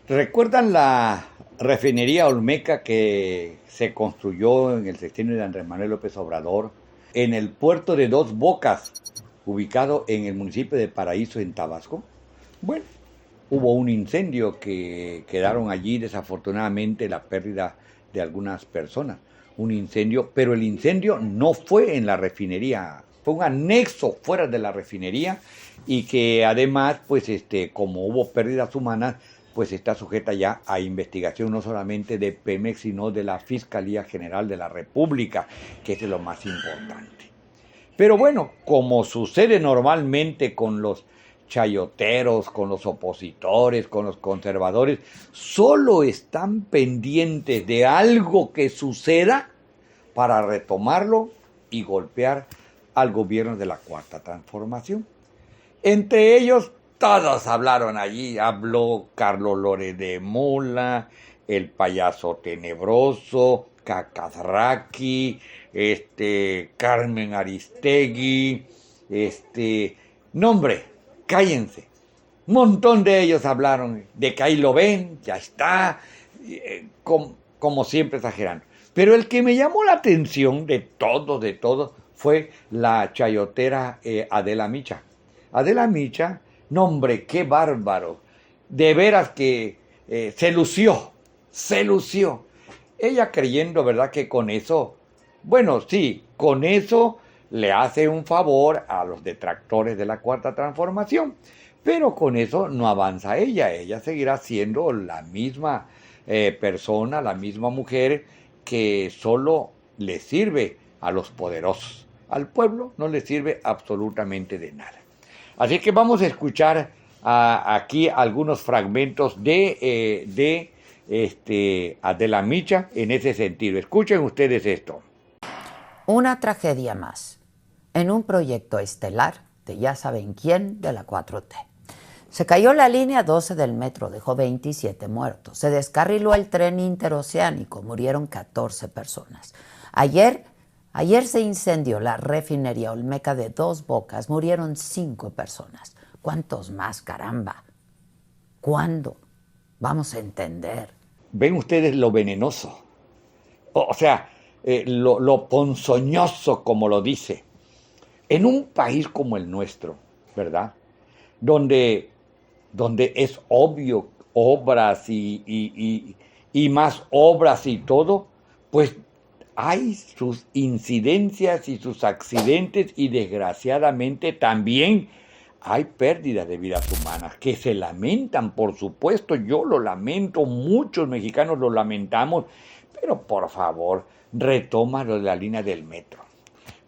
¿Recuerdan la refinería Olmeca que se construyó en el sexenio de Andrés Manuel López Obrador en el puerto de Dos Bocas, ubicado en el municipio de Paraíso, en Tabasco? Bueno, hubo un incendio que quedaron allí, desafortunadamente, la pérdida de algunas personas. Un incendio, pero el incendio no fue en la refinería, fue un anexo fuera de la refinería y que además, pues, como hubo pérdidas humanas, pues está sujeta ya a investigación no solamente de Pemex, sino de la Fiscalía General de la República, que es lo más importante. Pero bueno, como sucede normalmente con los chayoteros, con los opositores, con los conservadores, solo están pendientes de algo que suceda para retomarlo y golpear al gobierno de la Cuarta Transformación. Entre ellos, todos hablaron allí. Habló Carlos Lore de Mola, el payaso tenebroso, Cacazraqui, Carmen Aristegui, nombre, cállense. Un montón de ellos hablaron de que ahí lo ven, ya está, como siempre exagerando. Pero el que me llamó la atención de todo, fue la chayotera Adela Micha. Adela Micha, nombre, qué bárbaro. De veras que se lució. Ella creyendo, ¿verdad?, que con eso, bueno, sí, con eso le hace un favor a los detractores de la Cuarta Transformación. Pero con eso no avanza ella seguirá siendo la misma persona, la misma mujer que solo le sirve a los poderosos. Al pueblo no le sirve absolutamente de nada. Así que vamos a escuchar aquí algunos fragmentos de Adela Micha en ese sentido. Escuchen ustedes esto. Una tragedia más en un proyecto estelar de ya saben quién, de la 4T. Se cayó la línea 12 del metro, dejó 27 muertos. Se descarriló el tren interoceánico, murieron 14 personas. Ayer se incendió la refinería Olmeca de Dos Bocas, murieron 5 personas. ¿Cuántos más, caramba? ¿Cuándo vamos a entender? Ven ustedes lo venenoso, o sea, lo ponzoñoso, como lo dice. En un país como el nuestro, ¿verdad?, donde es obvio obras y más obras y todo, pues hay sus incidencias y sus accidentes y desgraciadamente también hay pérdidas de vidas humanas que se lamentan, por supuesto, yo lo lamento, muchos mexicanos lo lamentamos, pero por favor, retoma lo de la línea del metro.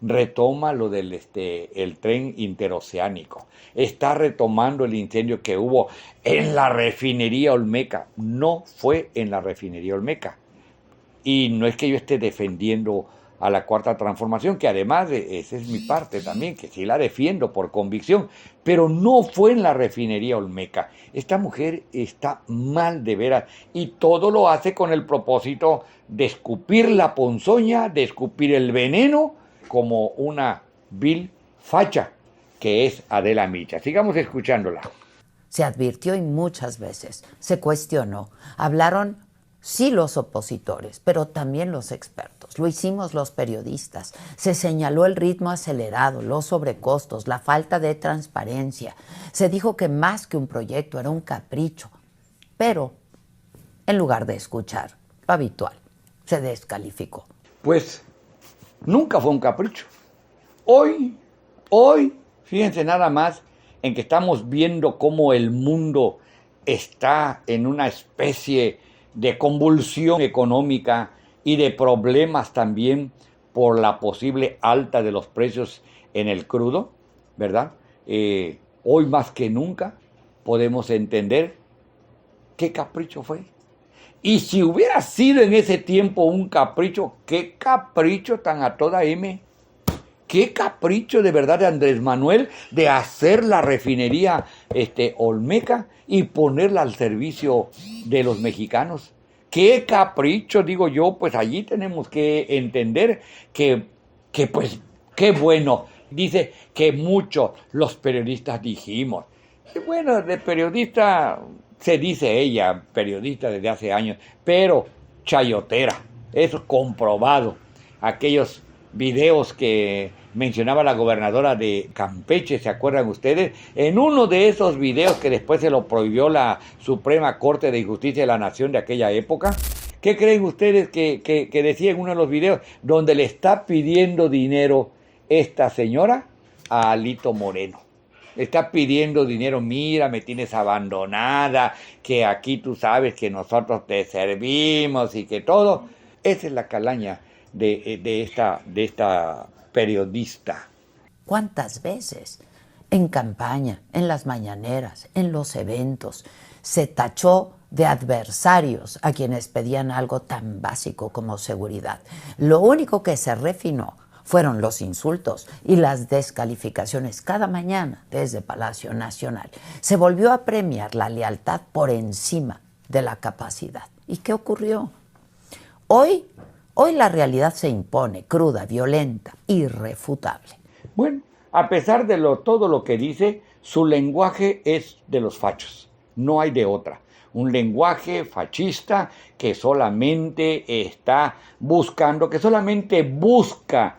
Retoma lo del el tren interoceánico. Está retomando el incendio que hubo en la refinería Olmeca. No fue en la refinería Olmeca. Y no es que yo esté defendiendo a la Cuarta Transformación, que además esa es mi parte también, que sí la defiendo por convicción, pero no fue en la refinería Olmeca. Esta mujer está mal de veras y todo lo hace con el propósito de escupir la ponzoña, de escupir el veneno, como una vil facha que es Adela Micha. Sigamos escuchándola. Se advirtió y muchas veces se cuestionó. Hablaron, sí, los opositores, pero también los expertos. Lo hicimos los periodistas. Se señaló el ritmo acelerado, los sobrecostos, la falta de transparencia. Se dijo que más que un proyecto era un capricho. Pero, en lugar de escuchar lo habitual, se descalificó. Pues nunca fue un capricho. Hoy, fíjense nada más en que estamos viendo cómo el mundo está en una especie de convulsión económica y de problemas también por la posible alta de los precios en el crudo, ¿verdad? Hoy más que nunca podemos entender qué capricho fue. Y si hubiera sido en ese tiempo un capricho, qué capricho tan a toda M. Qué capricho de verdad de Andrés Manuel de hacer la refinería Olmeca y ponerla al servicio de los mexicanos. Qué capricho, digo yo, pues allí tenemos que entender que pues, qué bueno. Dice que muchos los periodistas dijimos. Y bueno, de periodista se dice ella, periodista desde hace años, pero chayotera, eso comprobado. Aquellos videos que mencionaba la gobernadora de Campeche, ¿se acuerdan ustedes? En uno de esos videos que después se lo prohibió la Suprema Corte de Justicia de la Nación de aquella época, ¿qué creen ustedes que decía en uno de los videos? Donde le está pidiendo dinero esta señora a Alito Moreno. Le está pidiendo dinero, mira, me tienes abandonada, que aquí tú sabes que nosotros te servimos y que todo. Esa es la calaña de esta periodista. ¿Cuántas veces en campaña, en las mañaneras, en los eventos, se tachó de adversarios a quienes pedían algo tan básico como seguridad? Lo único que se refinó fueron los insultos y las descalificaciones cada mañana desde Palacio Nacional. Se volvió a premiar la lealtad por encima de la capacidad. ¿Y qué ocurrió? Hoy la realidad se impone, cruda, violenta, irrefutable. Bueno, a pesar de todo lo que dice, su lenguaje es de los fachos, no hay de otra. Un lenguaje fascista que solamente está buscando, que solamente busca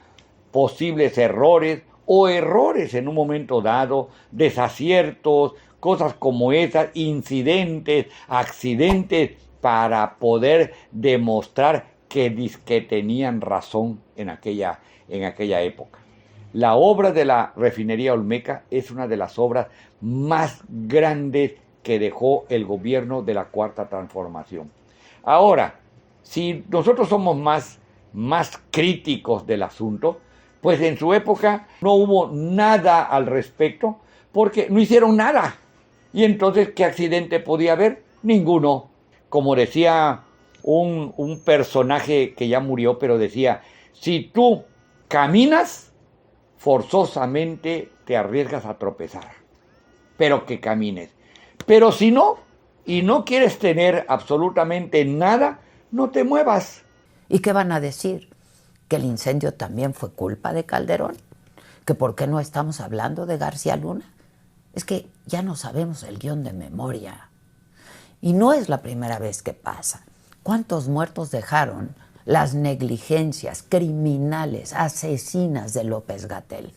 posibles errores o errores en un momento dado, desaciertos, cosas como esas, incidentes, accidentes, para poder demostrar que tenían razón en aquella época. La obra de la refinería Olmeca es una de las obras más grandes que dejó el gobierno de la Cuarta Transformación. Ahora, si nosotros somos más críticos del asunto, pues en su época no hubo nada al respecto porque no hicieron nada. Y entonces, ¿qué accidente podía haber? Ninguno. Como decía un personaje que ya murió, pero decía, si tú caminas, forzosamente te arriesgas a tropezar, pero que camines. Pero si no, y no quieres tener absolutamente nada, no te muevas. ¿Y qué van a decir? ¿Que el incendio también fue culpa de Calderón? ¿Que por qué no estamos hablando de García Luna? Es que ya no sabemos el guión de memoria. Y no es la primera vez que pasa. ¿Cuántos muertos dejaron las negligencias criminales, asesinas de López-Gatell?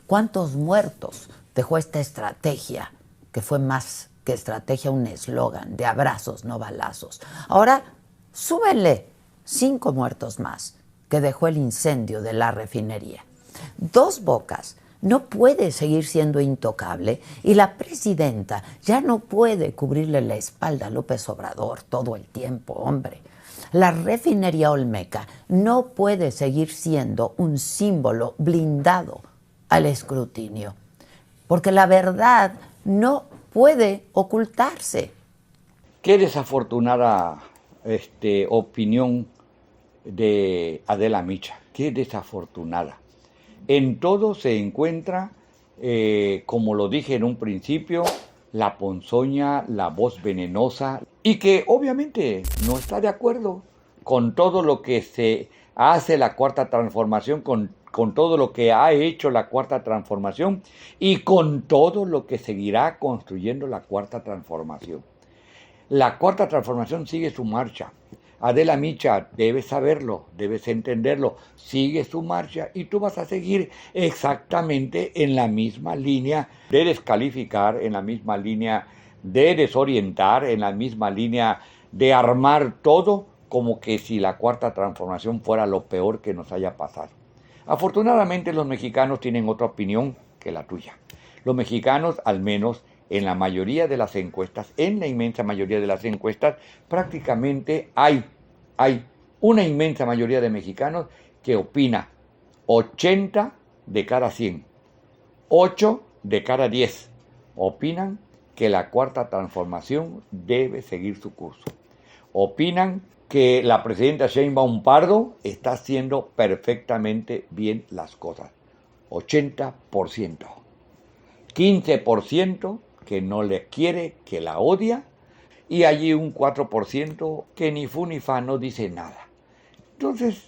¿Cuántos muertos dejó esta estrategia, que fue más que estrategia, un eslogan de abrazos, no balazos? Ahora, súbenle 5 muertos más que dejó el incendio de la refinería. Dos Bocas no puede seguir siendo intocable y la presidenta ya no puede cubrirle la espalda a López Obrador todo el tiempo, hombre. La refinería Olmeca no puede seguir siendo un símbolo blindado al escrutinio, porque la verdad no puede ocultarse. Qué desafortunada opinión de Adela Micha, qué desafortunada. En todo se encuentra, como lo dije en un principio, la ponzoña, la voz venenosa, y que obviamente no está de acuerdo con todo lo que se hace la Cuarta Transformación, con todo lo que ha hecho la Cuarta Transformación y con todo lo que seguirá construyendo la Cuarta Transformación. La Cuarta Transformación sigue su marcha. Adela Micha, debes saberlo, debes entenderlo, sigue su marcha y tú vas a seguir exactamente en la misma línea de descalificar, en la misma línea de desorientar, en la misma línea de armar todo como que si la Cuarta Transformación fuera lo peor que nos haya pasado. Afortunadamente los mexicanos tienen otra opinión que la tuya. Los mexicanos, al menos en la mayoría de las encuestas, en la inmensa mayoría de las encuestas, prácticamente hay una inmensa mayoría de mexicanos que opina 80 de cada 100, 8 de cada 10 opinan que la Cuarta Transformación debe seguir su curso. Opinan que la presidenta Sheinbaum Pardo está haciendo perfectamente bien las cosas. 80%. 15% que no le quiere, que la odia, y allí un 4% que ni fu ni fa, no dice nada. Entonces,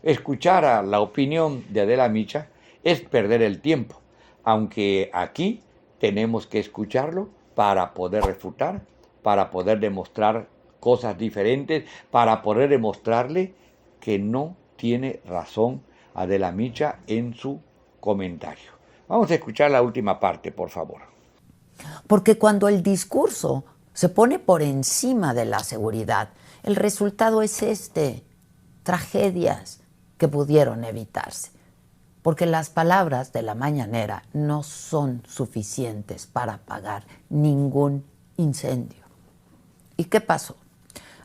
escuchar a la opinión de Adela Micha es perder el tiempo, aunque aquí tenemos que escucharlo para poder refutar para poder demostrar cosas diferentes, para poder demostrarle que no tiene razón Adela Micha en su comentario. Vamos a escuchar la última parte, por favor. Porque cuando el discurso se pone por encima de la seguridad, el resultado es tragedias que pudieron evitarse. Porque las palabras de la mañanera no son suficientes para apagar ningún incendio. ¿Y qué pasó?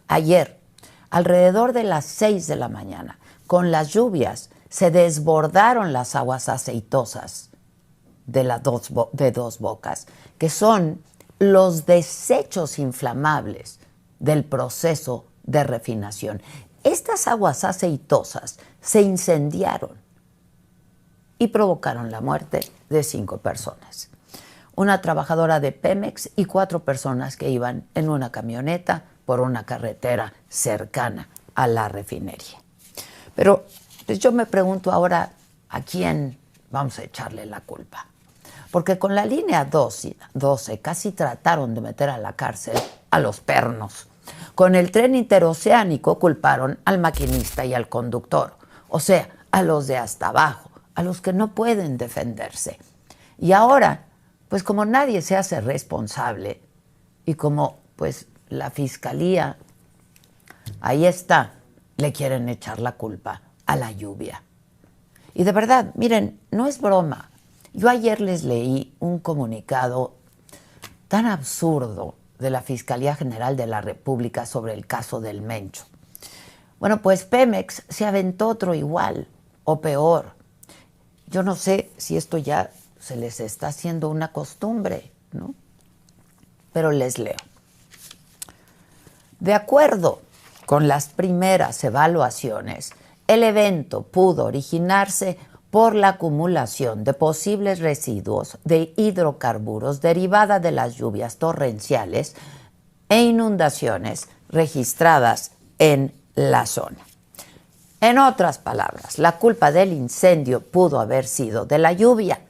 Ayer, alrededor de las 6 de la mañana, con las lluvias, se desbordaron las aguas aceitosas de Dos Bocas, que son los desechos inflamables del proceso de refinación. Estas aguas aceitosas se incendiaron y provocaron la muerte de 5 personas. Una trabajadora de Pemex y 4 personas que iban en una camioneta por una carretera cercana a la refinería. Pero pues yo me pregunto ahora, ¿a quién vamos a echarle la culpa? Porque con la línea 12 casi trataron de meter a la cárcel a los pernos. Con el tren interoceánico culparon al maquinista y al conductor, o sea, a los de hasta abajo, a los que no pueden defenderse. Y ahora, pues como nadie se hace responsable y como pues la fiscalía, ahí está, le quieren echar la culpa a la lluvia. Y de verdad, miren, no es broma. Yo ayer les leí un comunicado tan absurdo de la Fiscalía General de la República sobre el caso del Mencho. Bueno, pues Pemex se aventó otro igual o peor. Yo no sé si esto ya se les está haciendo una costumbre, ¿no? Pero les leo. De acuerdo con las primeras evaluaciones, el evento pudo originarse por la acumulación de posibles residuos de hidrocarburos derivada de las lluvias torrenciales e inundaciones registradas en la zona. En otras palabras, la culpa del incendio pudo haber sido de la lluvia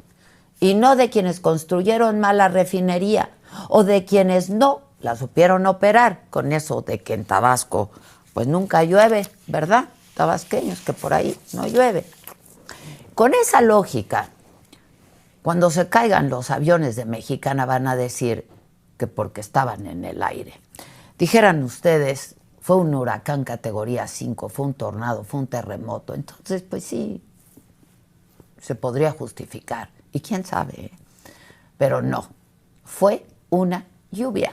y no de quienes construyeron mal la refinería o de quienes no la supieron operar, con eso de que en Tabasco pues nunca llueve, ¿verdad? Tabasqueños, que por ahí no llueve. Con esa lógica, cuando se caigan los aviones de Mexicana van a decir que porque estaban en el aire. Dijeran ustedes, fue un huracán categoría 5, fue un tornado, fue un terremoto. Entonces, pues sí, se podría justificar. Y quién sabe, ¿eh? Pero no, fue una lluvia.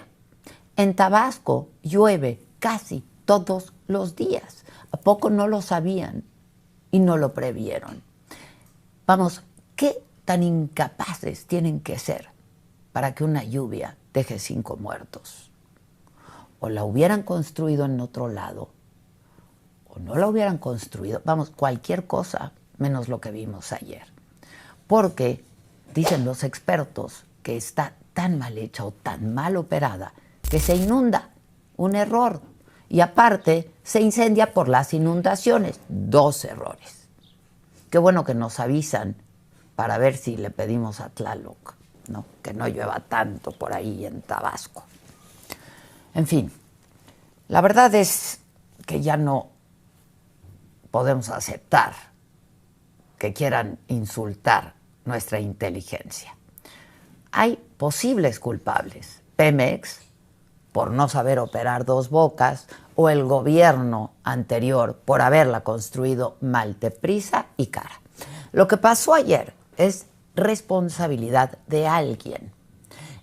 En Tabasco llueve casi todos los días. ¿A poco no lo sabían y no lo previeron? Vamos, ¿qué tan incapaces tienen que ser para que una lluvia deje 5 muertos? O la hubieran construido en otro lado, o no la hubieran construido. Vamos, cualquier cosa menos lo que vimos ayer. Porque dicen los expertos que está tan mal hecha o tan mal operada que se inunda, un error. Y aparte, se incendia por las inundaciones, 2 errores. Qué bueno que nos avisan para ver si le pedimos a Tlaloc, ¿no? Que no llueva tanto por ahí en Tabasco. En fin, la verdad es que ya no podemos aceptar que quieran insultar nuestra inteligencia. Hay posibles culpables. Pemex, por no saber operar Dos Bocas, o el gobierno anterior por haberla construido mal, deprisa y cara. Lo que pasó ayer es responsabilidad de alguien.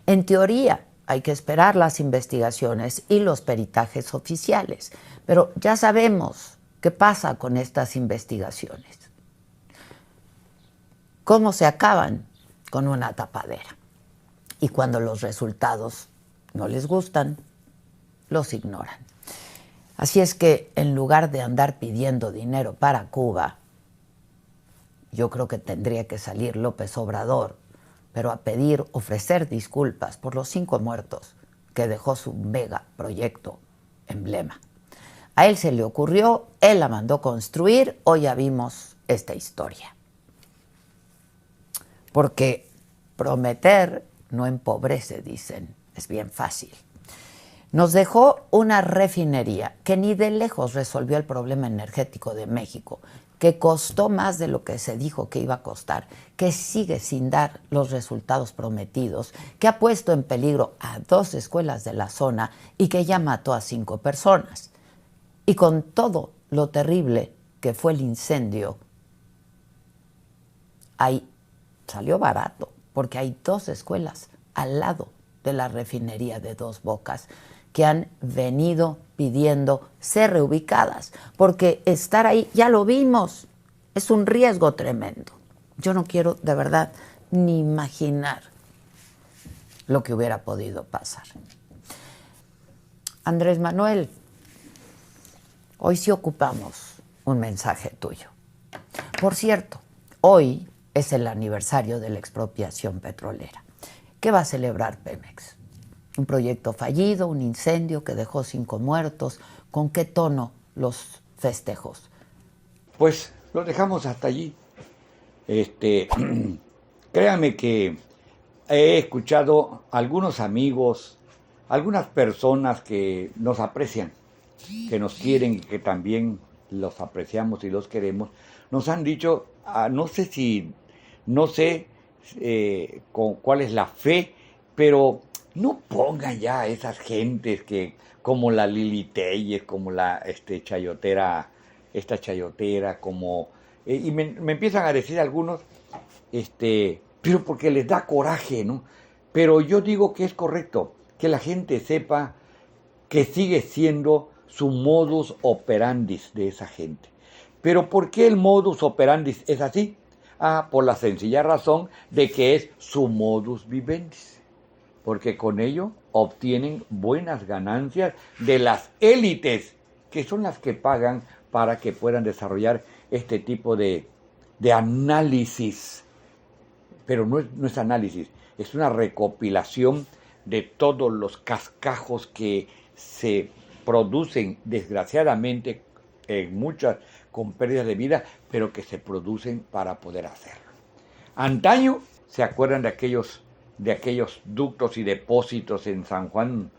En teoría, hay que esperar las investigaciones y los peritajes oficiales, pero ya sabemos qué pasa con estas investigaciones. ¿Cómo se acaban? Con una tapadera. Y cuando los resultados no les gustan, los ignoran. Así es que en lugar de andar pidiendo dinero para Cuba, yo creo que tendría que salir López Obrador, pero a ofrecer disculpas por los 5 muertos que dejó su mega proyecto emblema. A él se le ocurrió, él la mandó construir, hoy ya vimos esta historia. Porque prometer no empobrece, dicen, es bien fácil. Nos dejó una refinería que ni de lejos resolvió el problema energético de México, que costó más de lo que se dijo que iba a costar, que sigue sin dar los resultados prometidos, que ha puesto en peligro a 2 escuelas de la zona y que ya mató a 5 personas. Y con todo lo terrible que fue el incendio, ahí salió barato, porque hay 2 escuelas al lado de la refinería de Dos Bocas que han venido pidiendo ser reubicadas, porque estar ahí, ya lo vimos, es un riesgo tremendo. Yo no quiero de verdad ni imaginar lo que hubiera podido pasar. Andrés Manuel, hoy sí ocupamos un mensaje tuyo. Por cierto, hoy es el aniversario de la expropiación petrolera. ¿Qué va a celebrar Pemex? ¿Un proyecto fallido, un incendio que dejó 5 muertos? ¿Con qué tono los festejos? Pues lo dejamos hasta allí. Créanme que he escuchado a algunos amigos, algunas personas que nos aprecian, que nos quieren y que también los apreciamos y los queremos, nos han dicho, no sé cuál es la fe, pero no pongan ya a esas gentes que, como la Lili Telles, como esta chayotera, como y me empiezan a decir algunos, pero porque les da coraje, ¿no? Pero yo digo que es correcto que la gente sepa que sigue siendo su modus operandi de esa gente. Pero ¿por qué el modus operandi es así? Por la sencilla razón de que es su modus vivendi, porque con ello obtienen buenas ganancias de las élites, que son las que pagan para que puedan desarrollar este tipo de análisis. Pero no es análisis, es una recopilación de todos los cascajos que se producen, desgraciadamente, en muchas con pérdidas de vida, pero que se producen para poder hacerlo. Antaño, ¿se acuerdan de aquellos ductos y depósitos en San Juan,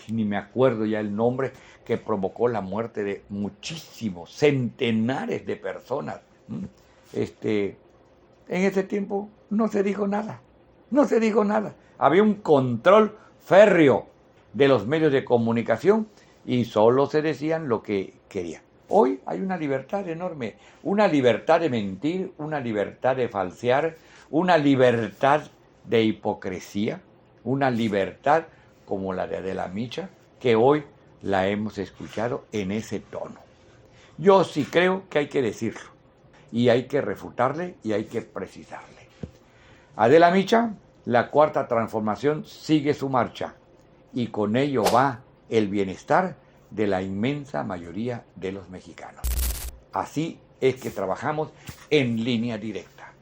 ni me acuerdo ya el nombre, que provocó la muerte de muchísimos, centenares de personas? En ese tiempo no se dijo nada. Había un control férreo de los medios de comunicación y solo se decían lo que querían. Hoy hay una libertad enorme, una libertad de mentir, una libertad de falsear, una libertad de hipocresía, una libertad como la de Adela Micha, que hoy la hemos escuchado en ese tono. Yo sí creo que hay que decirlo, y hay que refutarle y hay que precisarle. Adela Micha, la cuarta transformación sigue su marcha, y con ello va el bienestar de la inmensa mayoría de los mexicanos. Así es que trabajamos en línea directa.